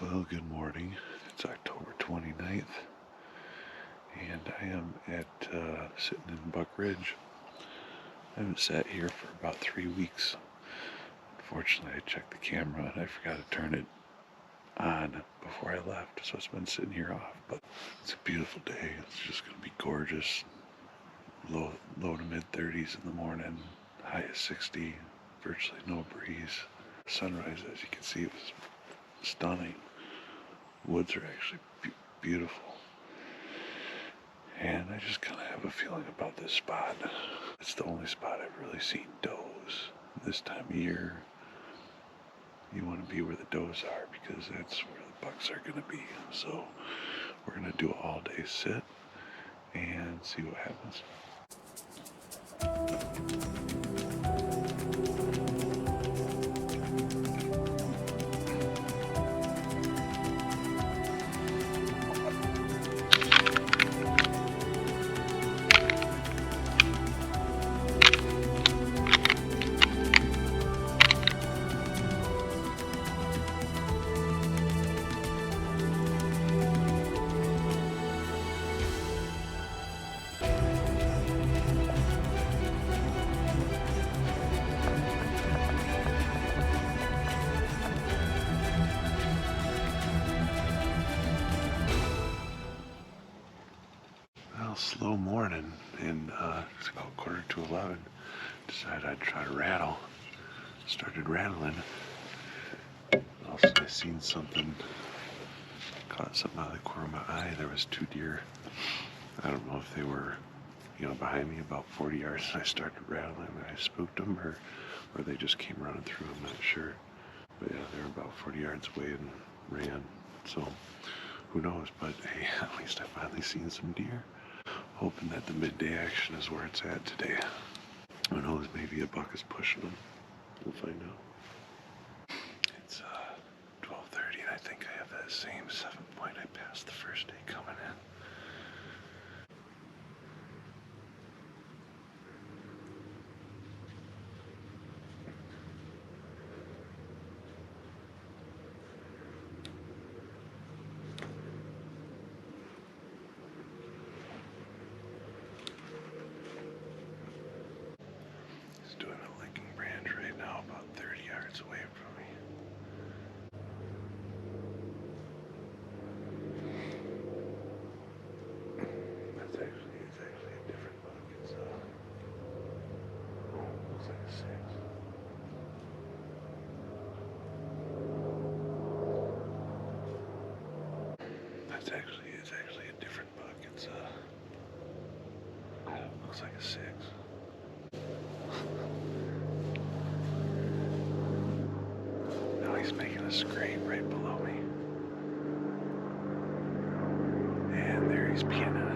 Well, good morning. It's October 29th, and I am sitting in Buck Ridge. I haven't sat here for about 3 weeks. Unfortunately, I checked the camera and I forgot to turn it on before I left, so it's been sitting here off. But it's a beautiful day. It's just going to be gorgeous. Low to mid 30s in the morning, high of 60, virtually no breeze. Sunrise, as you can see, was stunning. Woods are actually beautiful. And I just kind of have a feeling about this spot. It's the only spot I've really seen does. This time of year, you want to be where the does are because that's where the bucks are going to be. So we're going to do an all-day sit and see what happens. Well, slow morning, and it's about 11:15. Decided I'd try to rattle. Started rattling. Also, I seen something, caught something out of the corner of my eye. There was 2 deer. I don't know if they were, behind me about 40 yards, and I started rattling and I spooked them, or they just came running through. I'm not sure. But yeah, they were about 40 yards away and ran. So who knows? But hey, at least I finally seen some deer. Hoping that the midday action is where it's at today. Who knows? Maybe a buck is pushing them. We'll find out. It's 12:30, and I think I have that same 7-point I passed the first day coming in. He's doing a licking branch right now, about 30 yards away from me. It's actually a different buck. It's looks like a 6. It's actually a different buck. It's looks like a 6. Now he's making a scrape right below me. And there he's peeing it.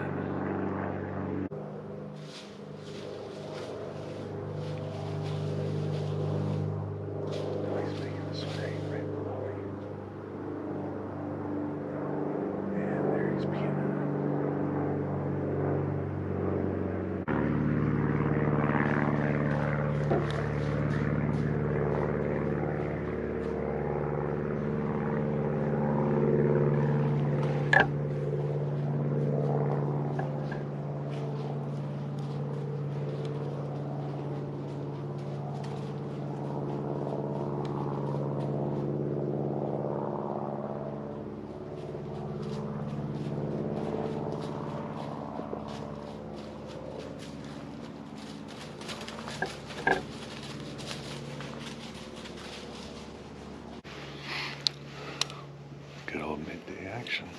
Good old midday action.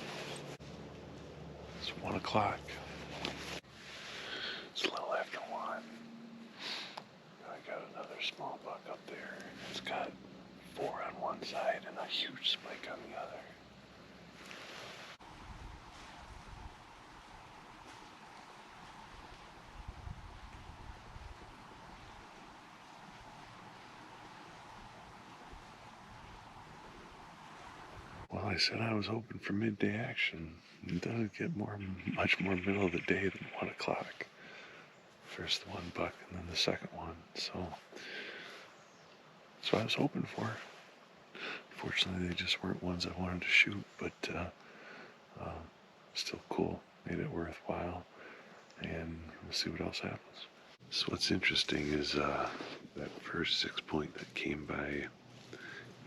It's 1 o'clock. It's a little after 1. I got another small buck up there. It's got 4 on one side and a huge spike on the other. Well, I said I was hoping for midday action. It doesn't get much more middle of the day than 1 o'clock. First one buck and then the second one. So that's what I was hoping for. Unfortunately, they just weren't ones I wanted to shoot, but still cool. Made it worthwhile, and we'll see what else happens. So what's interesting is that first 6-point that came by,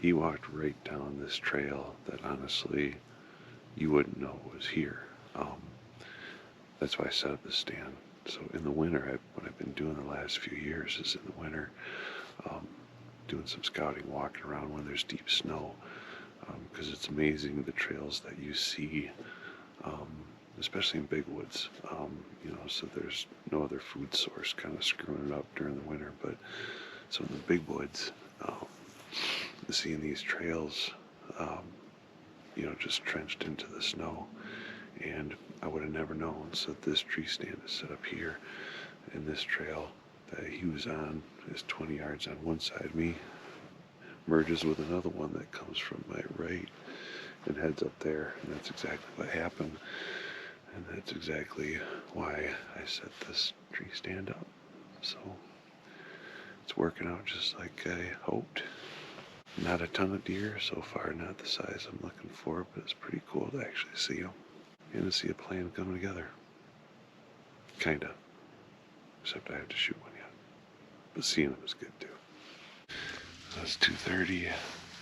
he walked right down this trail that honestly you wouldn't know was here. That's why I set up the stand. So in the winter, what I've been doing the last few years is in the winter, doing some scouting, walking around when there's deep snow, because it's amazing the trails that you see, especially in big woods. So there's no other food source kind of screwing it up during the winter. But so in the big woods, seeing these trails, just trenched into the snow, and I would have never known. So this tree stand is set up here, and this trail that he was on is 20 yards on one side of me, merges with another one that comes from my right and heads up there, and that's exactly what happened, and that's exactly why I set this tree stand up. So it's working out just like I hoped. Not a ton of deer so far, not the size I'm looking for, but it's pretty cool to actually see them and to see a plan coming together. Kinda. Except I have to shoot one yet. But seeing them is good too. So it's 2:30.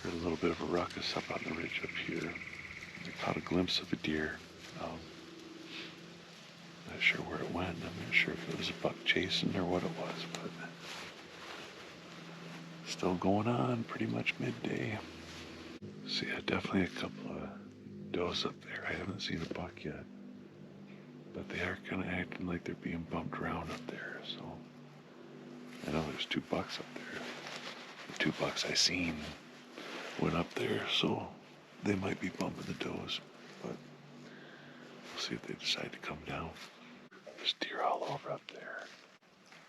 Heard a little bit of a ruckus up on the ridge up here. I caught a glimpse of a deer. Not sure where it went. I'm not sure if it was a buck chasing or what it was, but still going on, pretty much midday. So yeah, definitely a couple of does up there. I haven't seen a buck yet, but they are kind of acting like they're being bumped around up there. So I know there's 2 bucks up there. The 2 bucks I seen went up there, so they might be bumping the does, but we'll see if they decide to come down. There's deer all over up there.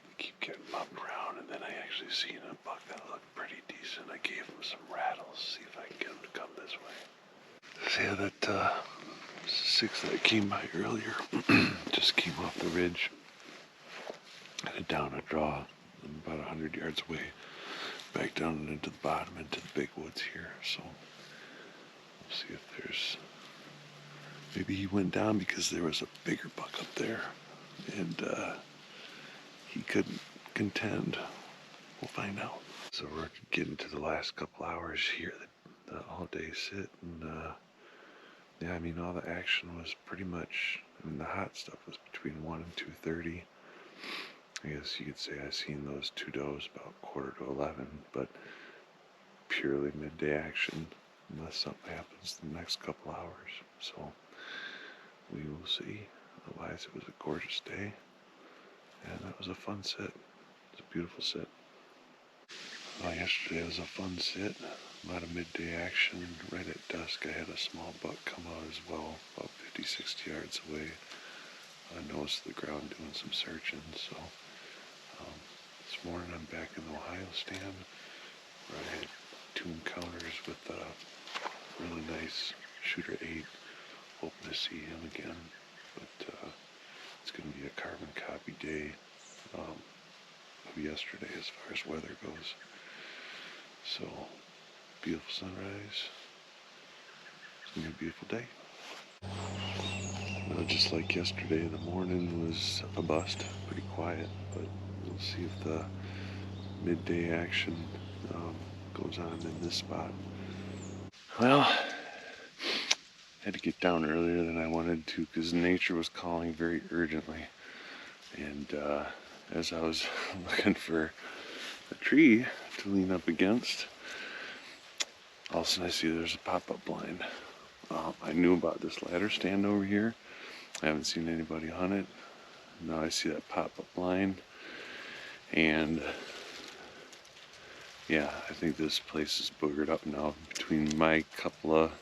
They keep getting bumped around, and then I actually seen a buck that looked pretty decent. I gave him some rattles, see if I can get him to come this way. So yeah, that 6 that came by earlier just came off the ridge, headed down a draw about 100 yards away, back down and into the bottom, into the big woods here. So we'll see if there's, maybe he went down because there was a bigger buck up there, and he couldn't contend. We'll find out. So we're getting to the last couple hours here, the all-day sit, and yeah, I mean, all the action was pretty much, the hot stuff was between 1 and 2:30. I guess you could say I seen those 2 does about 10:45, but purely midday action, unless something happens the next couple hours. So we will see. Otherwise, it was a gorgeous day, and that was a fun sit. It's a beautiful sit. Yesterday was a fun sit. A lot of midday action. Right at dusk, I had a small buck come out as well, about 50-60 yards away. I noticed the ground doing some searching, so this morning I'm back in the Ohio stand, where I had 2 encounters with a really nice shooter 8. Hoping to see him again, but it's going to be a carbon copy day of yesterday as far as weather goes. So, beautiful sunrise. It's going to be a beautiful day. Just like yesterday, the morning was a bust, pretty quiet, but we'll see if the midday action goes on in this spot. Well, had to get down earlier than I wanted to because nature was calling very urgently. And as I was looking for a tree to lean up against, all of a sudden I see there's a pop-up blind. I knew about this ladder stand over here. I haven't seen anybody on it. Now I see that pop-up blind, and yeah, I think this place is boogered up now. Between my couple of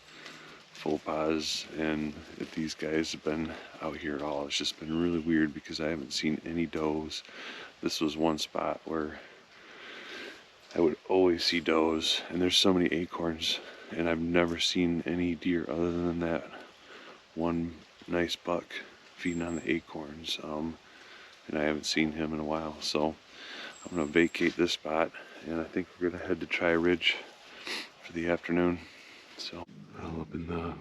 faux pas and if these guys have been out here at all, it's just been really weird because I haven't seen any does. This was one spot where I would always see does, and there's so many acorns, and I've never seen any deer other than that one nice buck feeding on the acorns, and I haven't seen him in a while. So I'm going to vacate this spot, and I think we're going to head to Tri Ridge for the afternoon. So up in the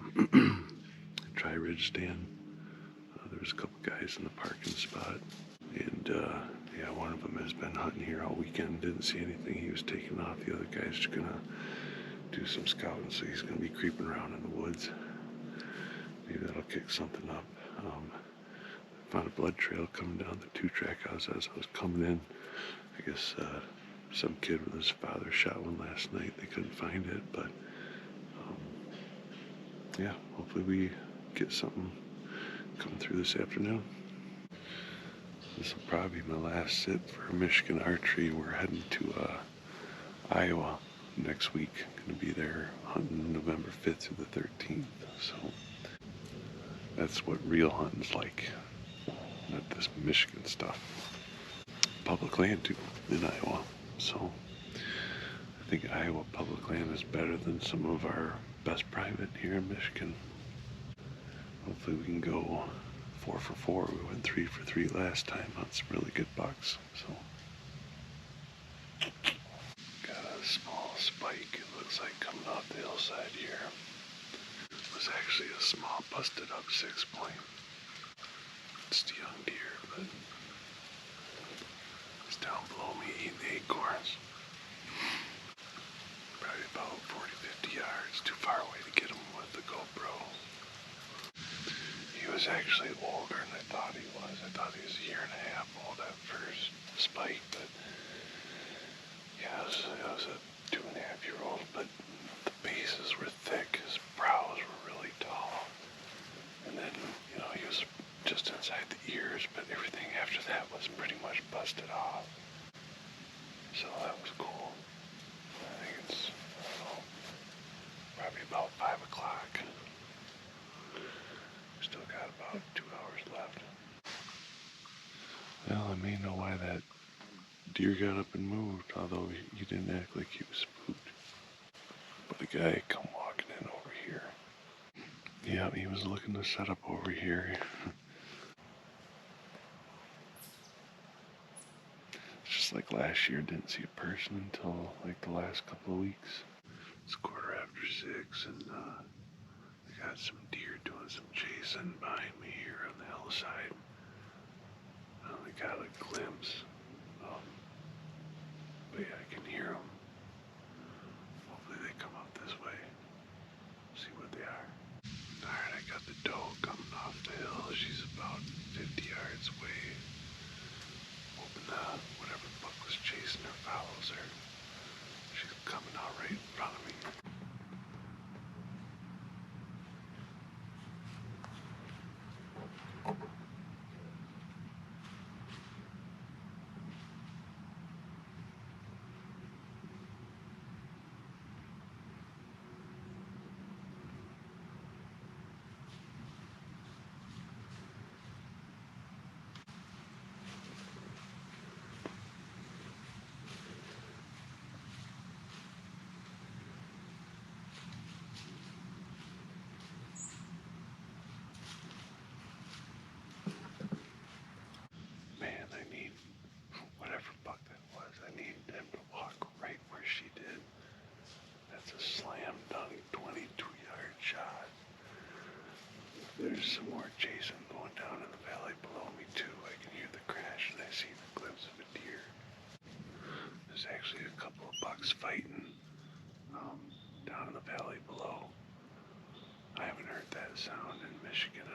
Tri Ridge stand, there was a couple guys in the parking spot, and yeah, one of them has been hunting here all weekend. Didn't see anything. He was taking off. The other guy's just gonna do some scouting, so he's gonna be creeping around in the woods. Maybe that'll kick something up. Found a blood trail coming down the 2-track as I was coming in. I guess some kid with his father shot one last night. They couldn't find it, but yeah, hopefully we get something coming through this afternoon. This will probably be my last sit for Michigan archery. We're heading to Iowa next week. Going to be there hunting November 5th through the 13th. So that's what real hunting's like, not this Michigan stuff. Public land too in Iowa. So I think Iowa public land is better than some of our best private here in Michigan. Hopefully we can go 4 for 4. We went 3 for 3 last time on some really good bucks. So got a small spike. It looks like coming off the hillside here. It was actually a small busted up 6-point. It's a young deer, but it's down below me eating the acorns. Probably about 40-50 yards. Too far away to get him with the GoPro. He was actually older than I thought he was. I thought he was a year and a half old at first spike, but yeah, it was a 2.5-year-old, but the bases were thick, his brows were really tall, and then, he was just inside the ears, but everything after that was pretty much busted off. So that was cool. I think it's probably about 5 o'clock. Still got about 2 hours left. Well, I may know why that deer got up and moved, although he didn't act like he was spooked. But a guy come walking in over here. Yeah, he was looking to set up over here. It's just like last year, didn't see a person until like the last couple of weeks. It's 6:15, and I got some deer doing some chasing behind me here on the hillside. I only got a glimpse, but yeah, I can hear them. Hopefully they come up this way. See what they are. Alright, I got the doe coming off the hill. She's about 50 yards away. Hoping whatever buck was chasing her follows her. She's coming out right in front of me. Man, I need whatever buck that was. I need him to walk right where she did. That's a slam dunk 22-yard shot. There's some more chasing going down in the valley below me too. I can hear the crash and I see the glimpse of a deer. There's actually a couple of bucks fighting down in the valley below. I haven't heard that sound in Michigan